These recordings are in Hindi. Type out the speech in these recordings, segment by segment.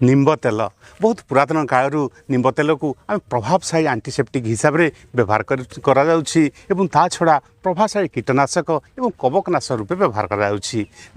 निम्ब तेल बहुत पुरातन कालू निम्ब तेल को आम प्रभावशाली आंटीसेप्टिक हिसाब से व्यवहार कर ता छड़ा प्रभावशाली कीटनाशक और कवकनाशक रूपे व्यवहार कर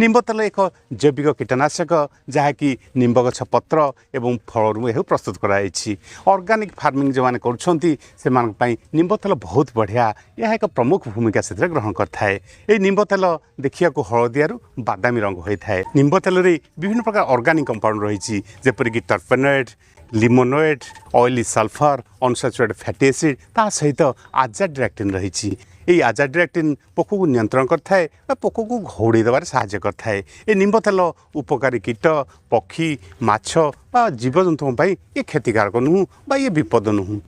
निम्ब तेल एक जैविक कीटनाशक जहाँकि निम्ब गछ पत्र और फल यह प्रस्तुत कराई ऑर्गेनिक फार्मिंग जो मैंने कर निम्ब तेल बहुत बढ़िया यह एक प्रमुख भूमिका से ग्रहण करता है। ये निम्ब तेल देखा हलदियारू बादामी रंग होता है। निम्ब तेल विभिन्न प्रकार ऑर्गेनिक कंपाउंड रही जेपरिक terpenoid limonoid oily sulphur unsaturated fatty acid ता सहित आजाड्रैक्टिन रही आजाड्रैक्टिन पोक को नियंत्रण करता पोक को घोड़े देवार साहाय्य करता है। ये निम्ब तेल उपकारी कीट पक्षी माछ बा जीवजंतु ये क्षतिकारक नुह बा ये विपद नुह।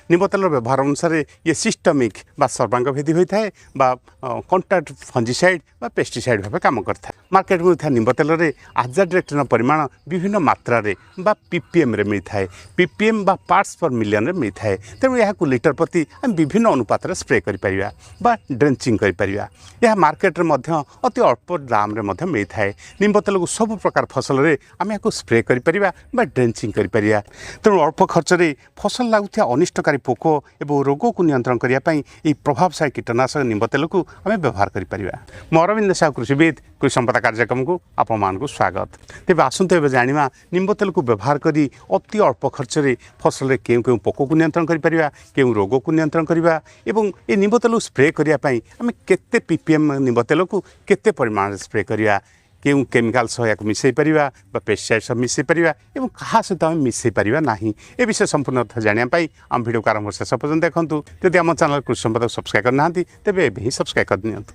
निम्ब तेल व्यवहार अनुसार ये सिस्टमिक बा सर्वांग भेदी होता है बा कंट्राक्ट फंजीसाइड बा पेस्टिसाइड भाव काम करता है। मार्केट में था निम्ब तेल रे आजाड्रैक्टिन परिमाण विभिन्न मात्रा रे बा पीपीएम रे मिलता है। पीपीएम बा पार्ट्स पर मिलियन रे मिलता है। तेणु यह लीटर प्रति आम विभिन्न अनुपात स्प्रे करिपरिया बा ड्रेंचिंग करिपरिया। यह मार्केट रे मध्य अति अल्प दाम रे मध्य मिलता है। निम्ब तेल को सब प्रकार फसल रे आम या स्प्रे करिपरिया बा ड्रेंचिंग करिपरिया। तेणु अल्प खर्च रे फसल लागुथिया अनिष्टकारी पोक एवं रोग को नियंत्रण करने प्रभावशाली कीटनाशक निम्ब तेल को आम व्यवहार करिपरिया। मो अरविंद साहू कृषिविद कृषि संपदा कार्यक्रम को आपण स्वागत। तेज आसतु ए जाना निम्ब तेल को व्यवहार करी अति अल्प खर्च रे फसल रे केउ पोक को नियंत्रण करिपरिया केउ रोग को नियंत्रण करिबा एवं ए निम्ब तेल स्प्रे करने आम केते पीपीएम निम्ब तेल को केते परिमाण स्प्रे करिया केउ केमिकल सह मिसई पारिबा बा पेस्टिसाइड सह मिसई पारिबा एवं कहा सहित आम मिसई पारिबा नाही ए विषय संपूर्ण तथ्य जानिया पई आम वीडियो को आरंभ शेष पर्यंत देखंतु। यदि आम चैनल कृषि संपदा सब्सक्राइब करना तेबे एबे ही सब्सक्राइब कर दियंतु।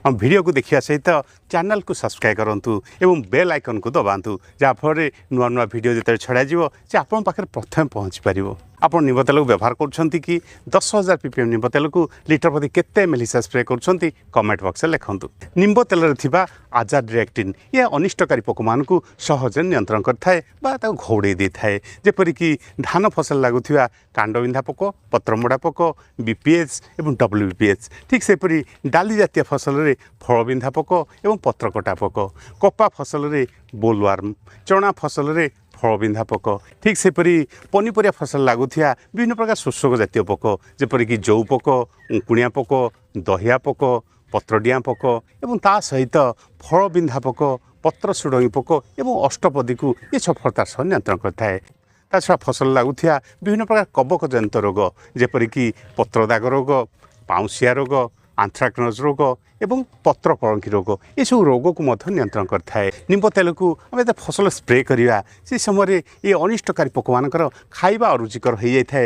हम वीडियो को देखिया सहित चैनल को सब्सक्राइब करंतु एवं बेल आइकन को दबांतु जहाँफल नुआ नुआ वीडियो जो छड़ा जीवो से आपन पाखे प्रथम पहुँच पारिबो। आप निम्ब तेल को व्यवहार कर कि 10,000 पीपीएम निम्ब तेल को लिटर प्रति केते एमएल हिसाब स्प्रे कर कमेंट बॉक्स में लिखंतु। निम्ब तेल थिबा आजाड्रैक्टिन ये अनिष्टकारी पोक मान को सहज नियंत्रण करथाए बा ताको घोड़े देथाए जेपरिक धान फसल लागुथिबा कांडबिंधा पोक पत्रमोड़ा पोक बीपीएच एवं डब्ल्यूबीपीएच ठीक सेपरी डाली जातीय फसल रे फलबिंधा पोक एवं पत्रकटा पोक कपा फसल रे बोलवार्म चना फसल रे फलबिंधा पोक ठीक सेपरी पनीपरिया फसल लागुथिया विभिन्न प्रकार शोषक जातीय पोक जेपरिक जौ पोक उंकुणिया पोक दहिया पोक पत्रडिया पोक एवं ता सहित फलबिंधा पोक पत्र सुडंगी पोक एवं अष्टपदी को ये सफलता सह नियंत्रण करता है। ता छड़ा फसल लागुथिया विभिन्न प्रकार कवक जनित रोग जेपरिक पत्रदाग रोग पाउसिया रोग आंथ्राक्नोज रोग एवं पत्र कलंकी रोग ये सब रोग को नियंत्रण करता है। निम्ब तेल को आम जो फसल स्प्रे करवा से समय ये अनिष्टकारी पोक मानकर खाइबा अरुचिकर हो जाए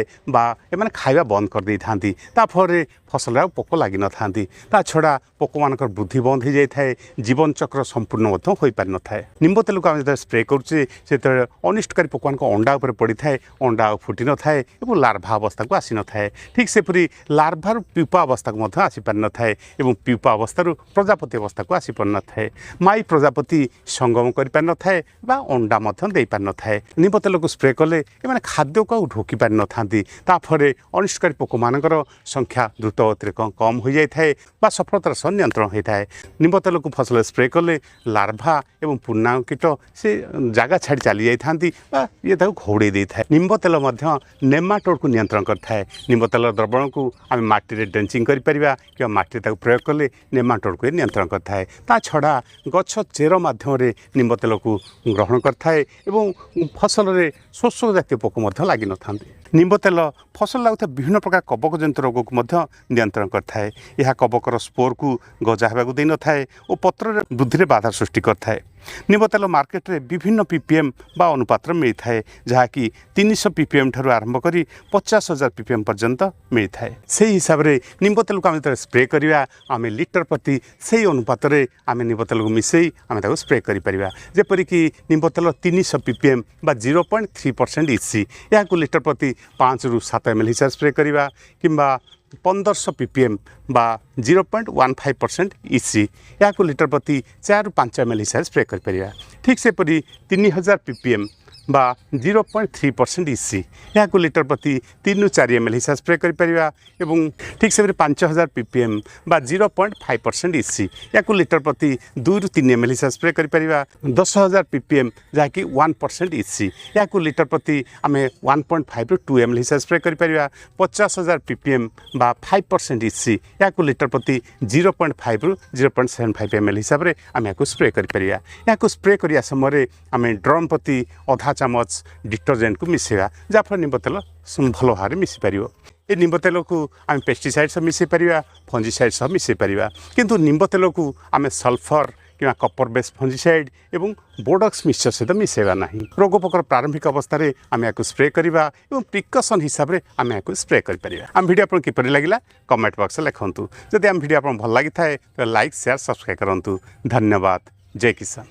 एमाने खाइबा बंद कर दे था फल फसल पोक लगी न था छड़ा पोक मानकर वृद्धि बंद हो जाए जीवन चक्र संपूर्ण हो पारि न था। निम्ब तेल को आम जो स्प्रे करुचे से अनिष्टकारी पोक मान अंडा उपर पड़ी था अंडा फुटी न था लार्भा अवस्था को आसी न था ठीक सेपरी लार्भार प्यूपा अवस्था को आसी पारि न था प्यूपा अवस्था प्रजापति अवस्था को आसी पारि न था माई प्रजापति संगम कर पारि न था बा अंडा दे पारि न था। निम्ब तेल को स्प्रे कले एमाने खाद्य को ढोकी पारि न था फल अनिष्टकारी पोक मानकर संख्या द्रुत गति कम हो जाए बा सफलतार सह नियंत्रण होता है। निम्ब तेल को फसल स्प्रे कले लार्भा एवं पूर्णांग कीट से जगह छाड़ी चली जाता ये घोड़े दे था। निम्ब तेल नेमाटोड को नियंत्रण करता है। निम्ब तेल द्रवण को आम माटी डेंचिंग करिपरिबा कि माटी प्रयोग कले नेमाटोड को नियंत्रण करता है। ता छड़ा गछ चेर माध्यम निम्ब तेल को ग्रहण करता है एवं फसल रे शोषक जातीय पोक लगी न था। निम्ब तेल फसल लगुता विभिन्न प्रकार कवक जनित रोग को नियंत्रण करता है। यह कवकर स्पोर को गजा होगा दे न था और पत्र वृद्धि बाधा सृष्टि करता है। निम्ब तेल मार्केट रे विभिन्न पीपीएम बा अनुपात मिलता है जहाँकि 300 पीपीएम ठारू आरंभ करी 50,000 पीपीएम पर्यंत मिलता है। से हिसाब से निम्ब तेल को आम जो स्प्रे करवा आम लिटर प्रति से अनुपात आम निम्ब तेल को मिसई आम स्प्रे करिपरिबा जेपरिक निम्ब तेल 300 पीपीएम बा 0.3% इसी या लिटर प्रति 5 ରୁ 7 ml हिसाब स्प्रे करवा किंबा 1500 पीपीएम बा 0.15% इसी या लिटर प्रति 4 ରୁ 5 ml हिसाब स्प्रे करिपरिबा ठीक सेपरी 3000 पीपीएम बा 0.3% इसी या लिटर प्रति 3 ରୁ 4 ml हिसाब स्प्रे करें ठीक से 5000 ppm बा 0.5% इसी या लिटर प्रति 2 ରୁ 3 ml हिसाब स्प्रे करें 10000 ppm जहाँकि 1% इसी या लिटर प्रति आम 1.5 ରୁ 2 ml हिसाब स्प्रे करें 50000 ppm बा 5% इसी या लिटर प्रति 0.5 ରୁ 0.75 ml हिसाब से आम या स्प्रे करें या स्प्रे करिया समय आम ड्रम प्रति अधा चामच डिटर्जेंट को मिसेगा जहाँफल निम्ब तेल भल भाव में मिसी पार ये निम्ब तेल को आम पेस्टिसाइड सह मिसई पार फंजीसाइड सह मिसई पार किंतु निम्ब तेल को आम सल्फर कि कपर बेस फंजीसाइड एवं बोर्डक्स मिक्सचर सहित मिसेगा ना रोग पोकर प्रारंभिक अवस्था आम या स्प्रे करवा और प्रिकसन हिसाब से आम या स्प्रे करें आम वीडियो आप किपर लगे कमेंट बॉक्स लिखुँ जदि आम वीडियो आप भल लगी था तो लाइक शेयर सब्सक्राइब करूँ धन्यवाद जय किसान।